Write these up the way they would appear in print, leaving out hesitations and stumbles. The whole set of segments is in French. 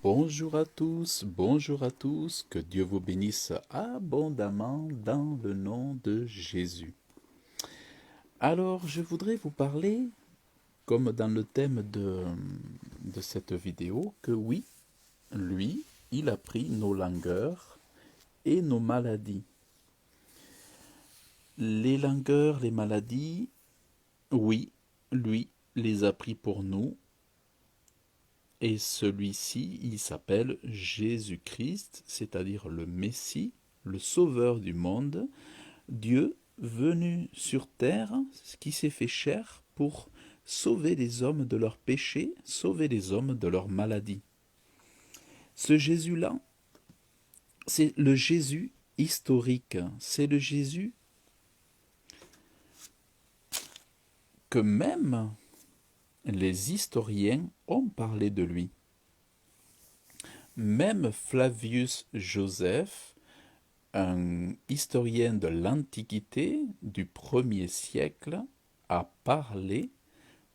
bonjour à tous, que Dieu vous bénisse abondamment dans le nom de Jésus. Alors, je voudrais vous parler, comme dans le thème de cette vidéo, que oui, lui, il a pris nos langueurs et nos maladies. Les langueurs, les maladies, oui, lui les a pris pour nous. Et celui-ci, il s'appelle Jésus-Christ, c'est-à-dire le Messie, le Sauveur du monde, Dieu venu sur terre, qui s'est fait chair pour sauver les hommes de leurs péchés, sauver les hommes de leurs maladies. Ce Jésus-là, c'est le Jésus historique, c'est le Jésus que même les historiens ont parlé de lui. Même Flavius Joseph, un historien de l'Antiquité du 1er siècle, a parlé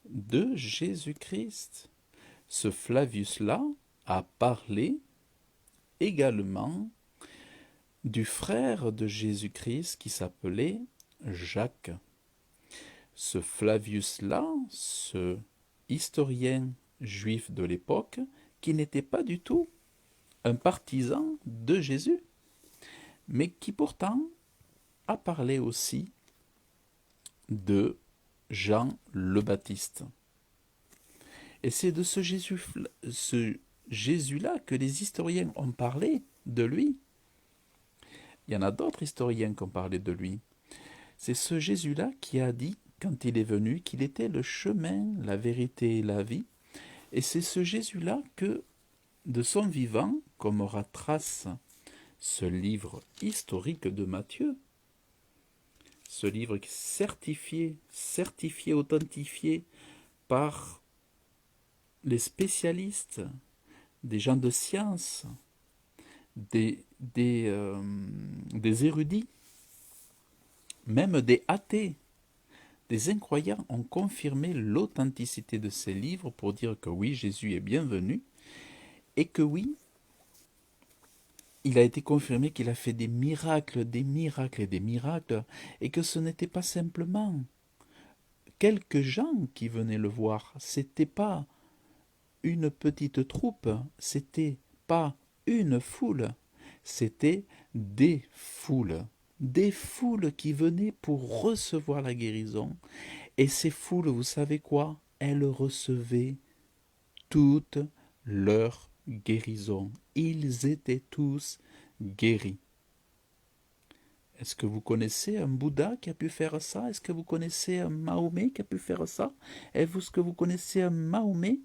de Jésus-Christ. Ce Flavius-là a parlé également du frère de Jésus-Christ qui s'appelait Jacques. Ce Flavius-là, ce historien juif de l'époque, qui n'était pas du tout un partisan de Jésus, mais qui pourtant a parlé aussi de Jean le Baptiste. Et c'est de ce Jésus-là que les historiens ont parlé de lui. Il y en a d'autres historiens qui ont parlé de lui. C'est ce Jésus-là qui a dit, quand il est venu, qu'il était le chemin, la vérité et la vie. Et c'est ce Jésus-là que, de son vivant, comme retrace ce livre historique de Matthieu, ce livre certifié, authentifié par les spécialistes, des gens de science, des érudits, même des athées, des incroyants ont confirmé l'authenticité de ces livres pour dire que oui, Jésus est bienvenu et que oui, il a été confirmé qu'il a fait des miracles et des miracles, et que ce n'était pas simplement quelques gens qui venaient le voir, c'était pas une petite troupe, c'était pas une foule, c'était des foules qui venaient pour recevoir la guérison, et ces foules, vous savez quoi? Elles recevaient toute leur guérison. Ils étaient tous guéris. Est-ce que vous connaissez un Bouddha qui a pu faire ça? Est-ce que vous connaissez un Mahomet qui a pu faire ça? Est-ce que vous connaissez un Mahomet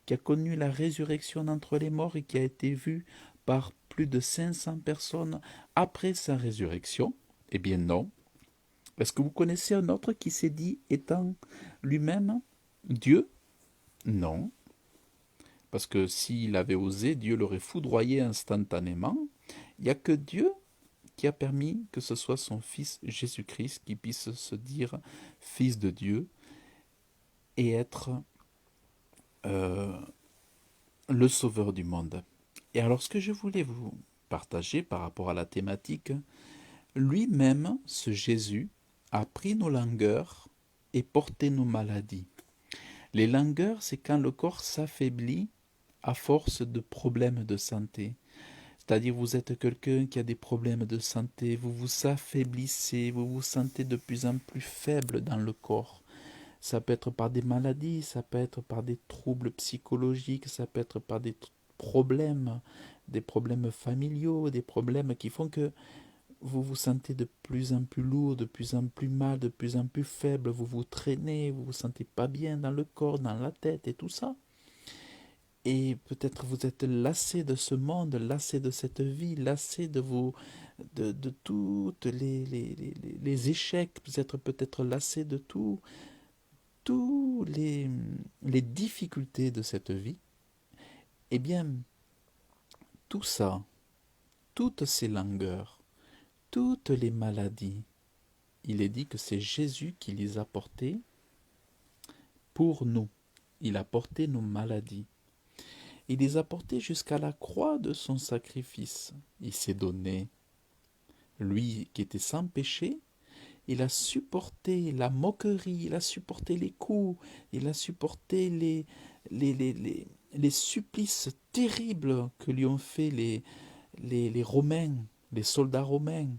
qui a connu la résurrection d'entre les morts et qui a été vu par plus de 500 personnes après sa résurrection? Eh bien non. Est-ce que vous connaissez un autre qui s'est dit étant lui-même Dieu? Non. Parce que s'il avait osé, Dieu l'aurait foudroyé instantanément. Il n'y a que Dieu qui a permis que ce soit son Fils Jésus-Christ qui puisse se dire Fils de Dieu et être le Sauveur du monde. Et alors ce que je voulais vous partager par rapport à la thématique, lui-même, ce Jésus, a pris nos langueurs et porté nos maladies. Les langueurs, c'est quand le corps s'affaiblit à force de problèmes de santé. C'est-à-dire vous êtes quelqu'un qui a des problèmes de santé, vous vous affaiblissez, vous vous sentez de plus en plus faible dans le corps. Ça peut être par des maladies, ça peut être par des troubles psychologiques, ça peut être par des problèmes familiaux, des problèmes qui font que vous vous sentez de plus en plus lourd, de plus en plus mal, de plus en plus faible, vous vous traînez, vous vous sentez pas bien dans le corps, dans la tête et tout ça. Et peut-être vous êtes lassé de ce monde, lassé de cette vie, lassé de toutes les échecs, vous êtes peut-être lassé de tous les difficultés de cette vie. Eh bien, tout ça, toutes ces langueurs, toutes les maladies, il est dit que c'est Jésus qui les a portées pour nous. Il a porté nos maladies. Il les a portés jusqu'à la croix de son sacrifice. Il s'est donné. Lui qui était sans péché, il a supporté la moquerie, il a supporté les coups, il a supporté les supplices terribles que lui ont fait les Romains, les soldats romains.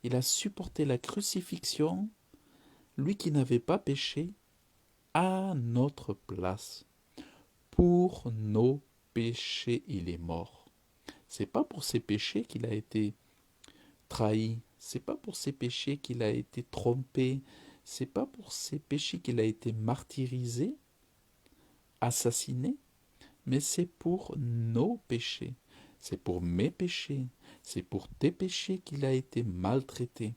Il a supporté la crucifixion, lui qui n'avait pas péché, à notre place. Pour nos péchés, il est mort. C'est pas pour ses péchés qu'il a été trahi, c'est pas pour ses péchés qu'il a été trompé, c'est pas pour ses péchés qu'il a été martyrisé, assassiné, mais c'est pour nos péchés, c'est pour mes péchés, c'est pour tes péchés qu'il a été maltraité.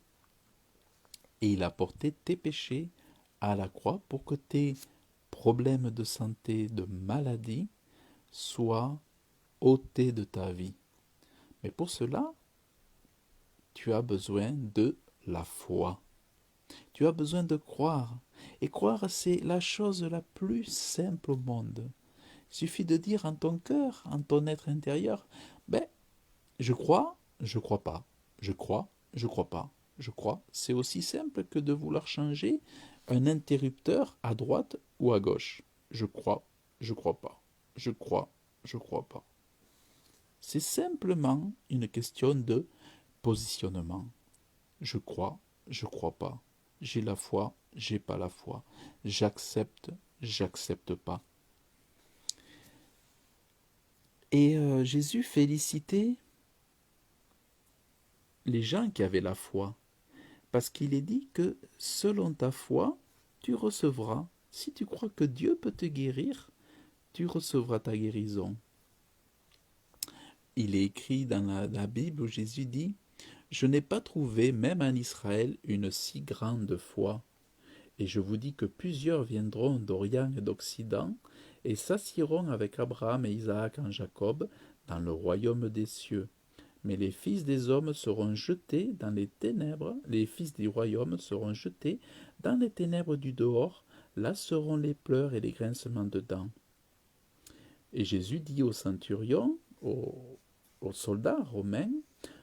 Et il a porté tes péchés à la croix pour que tes problèmes de santé, de maladie, soient ôtés de ta vie. Mais pour cela, tu as besoin de la foi. Tu as besoin de croire. Et croire, c'est la chose la plus simple au monde. Il suffit de dire en ton cœur, en ton être intérieur, ben, je crois pas. Je crois pas. Je crois. C'est aussi simple que de vouloir changer un interrupteur à droite ou à gauche. Je crois pas. Je crois pas. C'est simplement une question de positionnement. Je crois pas. J'ai la foi, j'ai pas la foi. J'accepte pas. Et Jésus félicitait les gens qui avaient la foi, parce qu'il est dit que selon ta foi, tu recevras. Si tu crois que Dieu peut te guérir, tu recevras ta guérison. Il est écrit dans la Bible où Jésus dit: je n'ai pas trouvé, même en Israël, une si grande foi. Et je vous dis que plusieurs viendront d'Orient et d'Occident et s'assieront avec Abraham et Isaac en Jacob dans le royaume des cieux. Mais les fils des hommes seront jetés dans les ténèbres, les fils du royaume seront jetés dans les ténèbres du dehors, là seront les pleurs et les grincements de dents. Et Jésus dit au centurion, au soldat romain: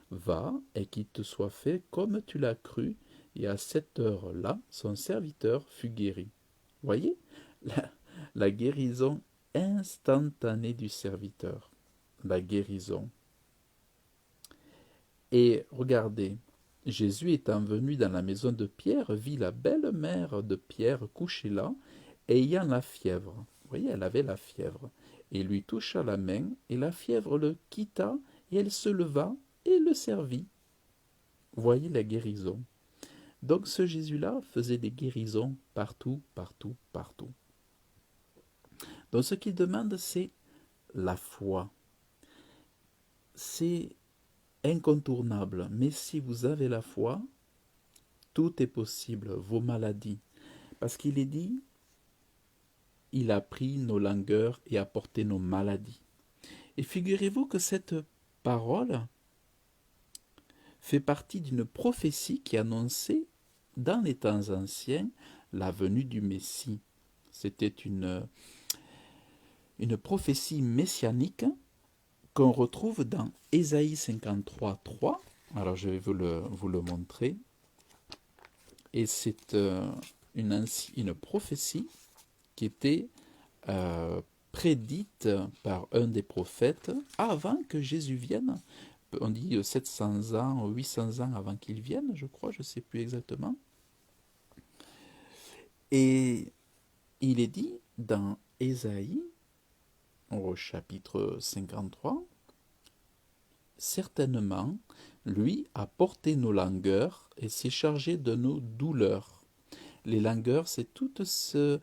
va et qu'il te soit fait comme tu l'as cru. Et à cette heure-là, son serviteur fut guéri. Voyez la guérison instantanée du serviteur. La guérison. Et regardez, Jésus étant venu dans la maison de Pierre, vit la belle-mère de Pierre couchée là, ayant la fièvre. Vous voyez, elle avait la fièvre. Et lui toucha la main, et la fièvre le quitta, et elle se leva et le servit. Voyez la guérison. Donc ce Jésus-là faisait des guérisons partout, partout, partout. Donc ce qu'il demande, c'est la foi. C'est incontournable, mais si vous avez la foi, tout est possible, vos maladies. Parce qu'il est dit, il a pris nos langueurs et a porté nos maladies. Et figurez-vous que cette parole fait partie d'une prophétie qui annonçait dans les temps anciens la venue du Messie. C'était une prophétie messianique qu'on retrouve dans Ésaïe 53, 3. Alors je vais vous le montrer. Et c'est une prophétie qui était prédite par un des prophètes avant que Jésus vienne. On dit 700 ans, 800 ans avant qu'il vienne, je crois, je ne sais plus exactement. Et il est dit dans Ésaïe, au chapitre 53, certainement, lui a porté nos langueurs et s'est chargé de nos douleurs. Les langueurs, c'est tout ce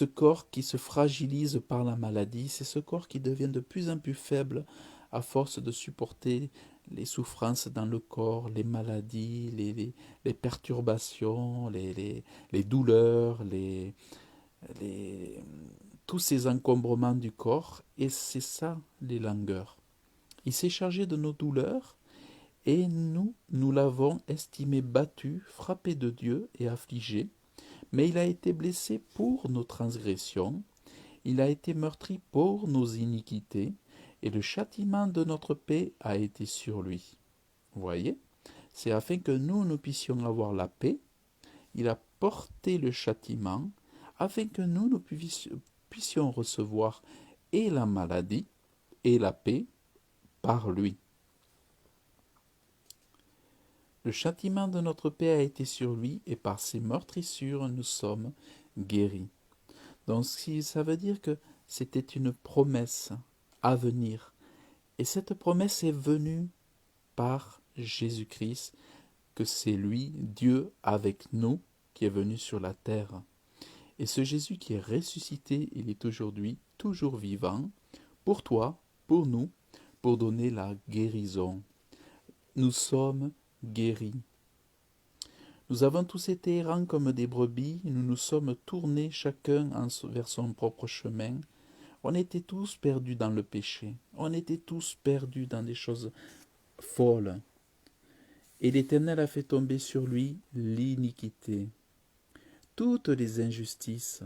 corps qui se fragilise par la maladie, c'est ce corps qui devient de plus en plus faible à force de supporter les souffrances dans le corps, les maladies, les perturbations, les douleurs, tous ces encombrements du corps, et c'est ça les langueurs. Il s'est chargé de nos douleurs, et nous l'avons estimé battu, frappé de Dieu et affligé, mais il a été blessé pour nos transgressions, Il a été meurtri pour nos iniquités, et le châtiment de notre paix a été sur lui. Vous voyez? C'est afin que nous puissions avoir la paix. Il a porté le châtiment, afin que nous puissions recevoir et la maladie et la paix par lui. Le châtiment de notre paix a été sur lui, et par ses meurtrissures nous sommes guéris. Donc ça veut dire que c'était une promesse à venir. Et cette promesse est venue par Jésus-Christ, que c'est lui, Dieu avec nous, qui est venu sur la terre. Et ce Jésus qui est ressuscité, il est aujourd'hui toujours vivant, pour toi, pour nous, pour donner la guérison. Nous sommes guéris. Nous avons tous été errants comme des brebis, nous nous sommes tournés chacun vers son propre chemin. On était tous perdus dans le péché, on était tous perdus dans des choses folles. Et l'Éternel a fait tomber sur lui l'iniquité, toutes les injustices,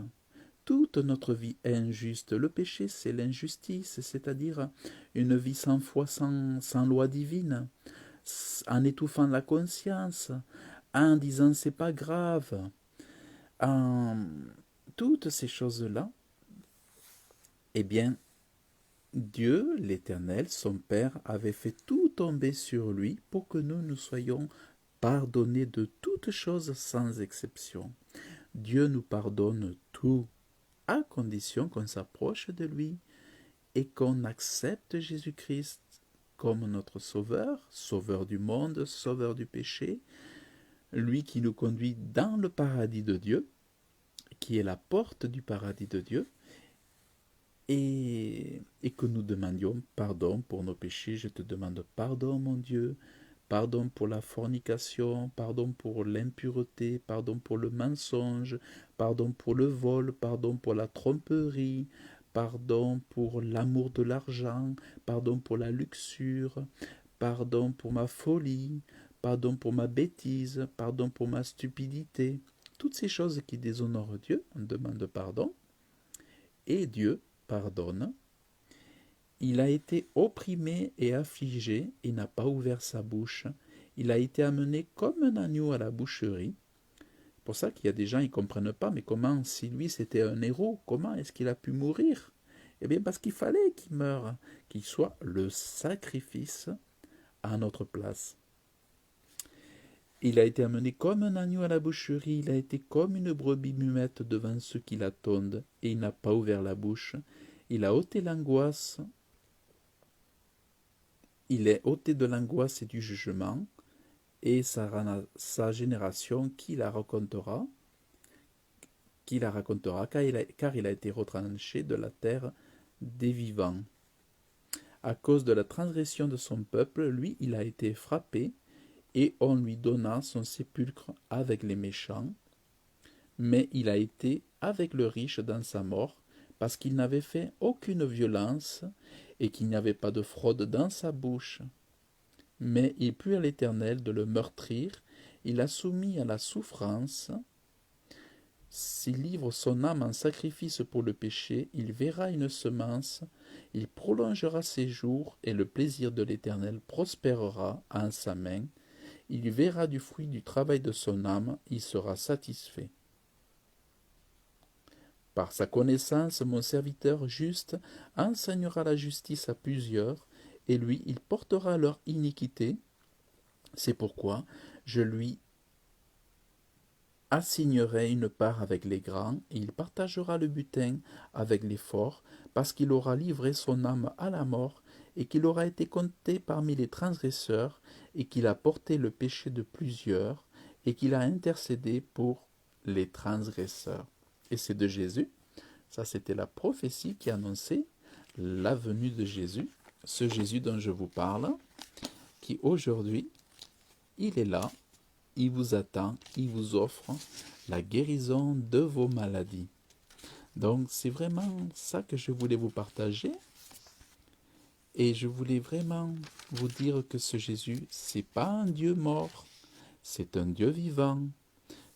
toute notre vie est injuste. Le péché, c'est l'injustice, c'est-à-dire une vie sans foi, sans loi divine, en étouffant la conscience, en disant c'est pas grave, en toutes ces choses-là. Eh bien, Dieu, l'Éternel, son Père, avait fait tout tomber sur lui pour que nous soyons pardonnés de toutes choses sans exception. Dieu nous pardonne tout, à condition qu'on s'approche de lui et qu'on accepte Jésus-Christ comme notre Sauveur, Sauveur du monde, Sauveur du péché, lui qui nous conduit dans le paradis de Dieu, qui est la porte du paradis de Dieu, et que nous demandions pardon pour nos péchés. Je te demande pardon, mon Dieu, pardon pour la fornication, pardon pour l'impureté, pardon pour le mensonge, pardon pour le vol, pardon pour la tromperie, pardon pour l'amour de l'argent, pardon pour la luxure, pardon pour ma folie, pardon pour ma bêtise, pardon pour ma stupidité. Toutes ces choses qui déshonorent Dieu, on demande pardon, et Dieu pardonne. Il a été opprimé et affligé, et n'a pas ouvert sa bouche. Il a été amené comme un agneau à la boucherie. C'est pour ça qu'il y a des gens qui ne comprennent pas, mais comment, si lui c'était un héros, comment est-ce qu'il a pu mourir? Eh bien parce qu'il fallait qu'il meure, qu'il soit le sacrifice à notre place. Il a été amené comme un agneau à la boucherie, il a été comme une brebis muette devant ceux qui l'attendent, et il n'a pas ouvert la bouche. Il a ôté l'angoisse, il est ôté de l'angoisse et du jugement, et sa génération qui la racontera, car il a été retranché de la terre des vivants. À cause de la transgression de son peuple, lui, il a été frappé, et on lui donna son sépulcre avec les méchants, mais il a été avec le riche dans sa mort, parce qu'il n'avait fait aucune violence, et qu'il n'y avait pas de fraude dans sa bouche. Mais il plut à l'Éternel de le meurtrir, il l'a soumis à la souffrance. S'il livre son âme en sacrifice pour le péché, il verra une semence, il prolongera ses jours, et le plaisir de l'Éternel prospérera en sa main. Il verra du fruit du travail de son âme, il sera satisfait. Par sa connaissance, mon serviteur juste enseignera la justice à plusieurs, et lui, il portera leur iniquité. C'est pourquoi je lui assignerai une part avec les grands, et il partagera le butin avec les forts, parce qu'il aura livré son âme à la mort, et qu'il aura été compté parmi les transgresseurs, et qu'il a porté le péché de plusieurs, et qu'il a intercédé pour les transgresseurs. Et c'est de Jésus. Ça, c'était la prophétie qui annonçait la venue de Jésus, ce Jésus dont je vous parle, qui aujourd'hui, il est là, il vous attend, il vous offre la guérison de vos maladies. Donc, c'est vraiment ça que je voulais vous partager. Et je voulais vraiment vous dire que ce Jésus, c'est pas un Dieu mort, c'est un Dieu vivant,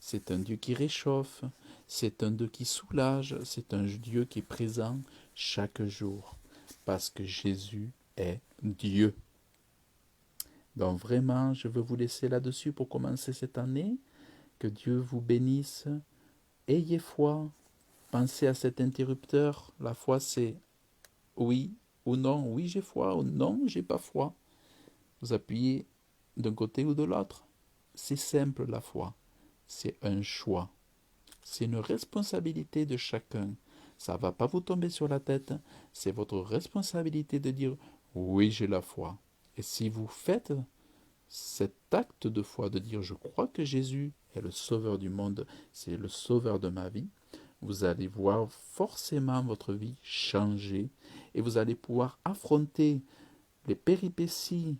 c'est un Dieu qui réchauffe, C'est un Dieu qui soulage, c'est un Dieu qui est présent chaque jour, parce que Jésus est Dieu. Donc vraiment, je veux vous laisser là-dessus pour commencer cette année. Que Dieu vous bénisse. Ayez foi. Pensez à cet interrupteur. La foi, c'est oui ou non. Oui, j'ai foi ou non, j'ai pas foi. Vous appuyez d'un côté ou de l'autre. C'est simple la foi. C'est un choix. C'est une responsabilité de chacun. Ça ne va pas vous tomber sur la tête. C'est votre responsabilité de dire oui, j'ai la foi. Et si vous faites cet acte de foi, de dire je crois que Jésus est le sauveur du monde, c'est le sauveur de ma vie, vous allez voir forcément votre vie changer et vous allez pouvoir affronter les péripéties,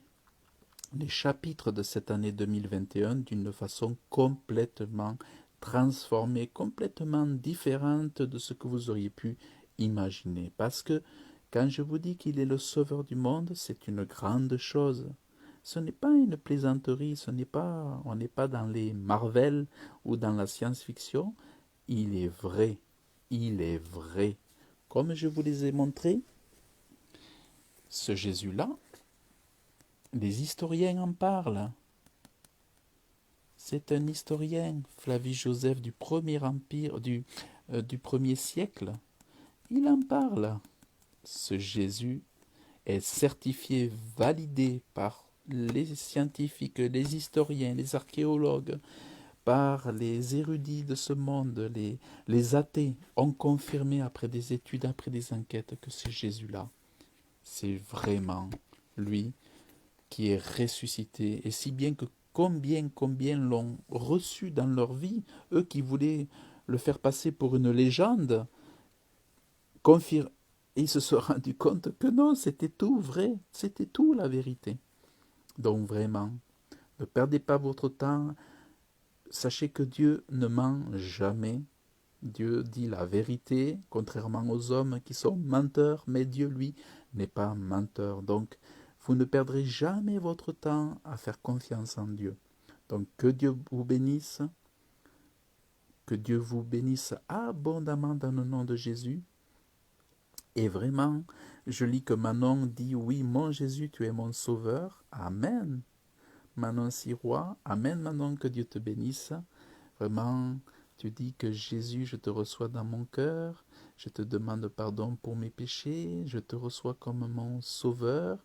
les chapitres de cette année 2021 d'une façon complètement transformée, complètement différente de ce que vous auriez pu imaginer. Parce que quand je vous dis qu'il est le sauveur du monde, c'est une grande chose. Ce n'est pas une plaisanterie, on n'est pas dans les Marvel ou dans la science-fiction. Il est vrai, il est vrai. Comme je vous les ai montrés, ce Jésus-là, les historiens en parlent. C'est un historien, Flavie Joseph du premier empire, du premier siècle. Il en parle. Ce Jésus est certifié, validé par les scientifiques, les historiens, les archéologues, par les érudits de ce monde, les athées ont confirmé après des études, après des enquêtes que c'est Jésus-là. C'est vraiment lui qui est ressuscité. Et si bien que combien l'ont reçu dans leur vie, eux qui voulaient le faire passer pour une légende, ils se sont rendus compte que non, c'était tout vrai, c'était tout la vérité. Donc vraiment, ne perdez pas votre temps, sachez que Dieu ne ment jamais. Dieu dit la vérité, contrairement aux hommes qui sont menteurs, mais Dieu, lui, n'est pas menteur. Donc, vous ne perdrez jamais votre temps à faire confiance en Dieu. Donc, que Dieu vous bénisse, que Dieu vous bénisse abondamment dans le nom de Jésus. Et vraiment, je lis que Manon dit, oui, mon Jésus, tu es mon sauveur. Amen. Manon Sirois, Amen Manon, que Dieu te bénisse. Vraiment, tu dis que Jésus, je te reçois dans mon cœur, je te demande pardon pour mes péchés, je te reçois comme mon sauveur,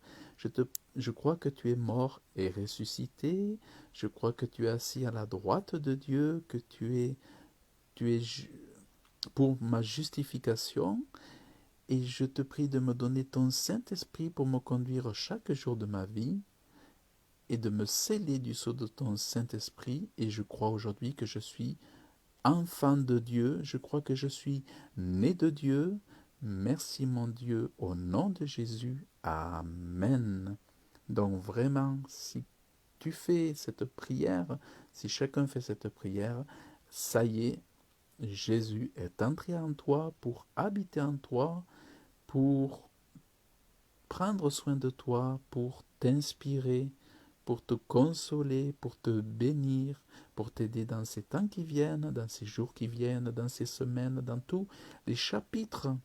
je crois que tu es mort et ressuscité, je crois que tu es assis à la droite de Dieu, que tu es pour ma justification, et je te prie de me donner ton Saint-Esprit pour me conduire chaque jour de ma vie, et de me sceller du sceau de ton Saint-Esprit, et je crois aujourd'hui que je suis enfant de Dieu, je crois que je suis né de Dieu. Merci mon Dieu, au nom de Jésus. Amen. Donc vraiment, si tu fais cette prière, si chacun fait cette prière, ça y est, Jésus est entré en toi pour habiter en toi, pour prendre soin de toi, pour t'inspirer, pour te consoler, pour te bénir, pour t'aider dans ces temps qui viennent, dans ces jours qui viennent, dans ces semaines, dans tous les chapitres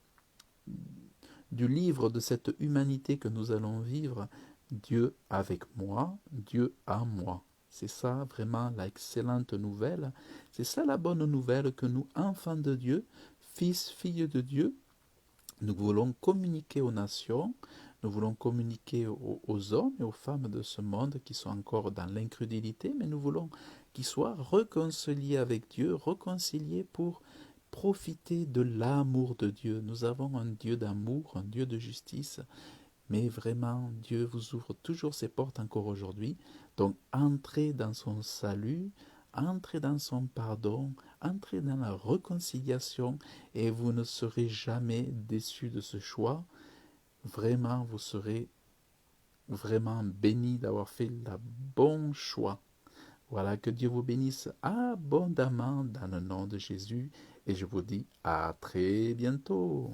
du livre de cette humanité que nous allons vivre. Dieu avec moi, Dieu en moi. C'est ça vraiment la excellente nouvelle. C'est ça la bonne nouvelle que nous, enfants de Dieu, fils, filles de Dieu, nous voulons communiquer aux nations, nous voulons communiquer aux hommes et aux femmes de ce monde qui sont encore dans l'incrédulité, mais nous voulons qu'ils soient réconciliés avec Dieu, réconciliés pour profiter de l'amour de Dieu. Nous avons un Dieu d'amour, un Dieu de justice, mais vraiment, Dieu vous ouvre toujours ses portes encore aujourd'hui. Donc, entrez dans son salut, entrez dans son pardon, entrez dans la réconciliation et vous ne serez jamais déçus de ce choix. Vraiment, vous serez vraiment bénis d'avoir fait le bon choix. Voilà, que Dieu vous bénisse abondamment dans le nom de Jésus et je vous dis à très bientôt.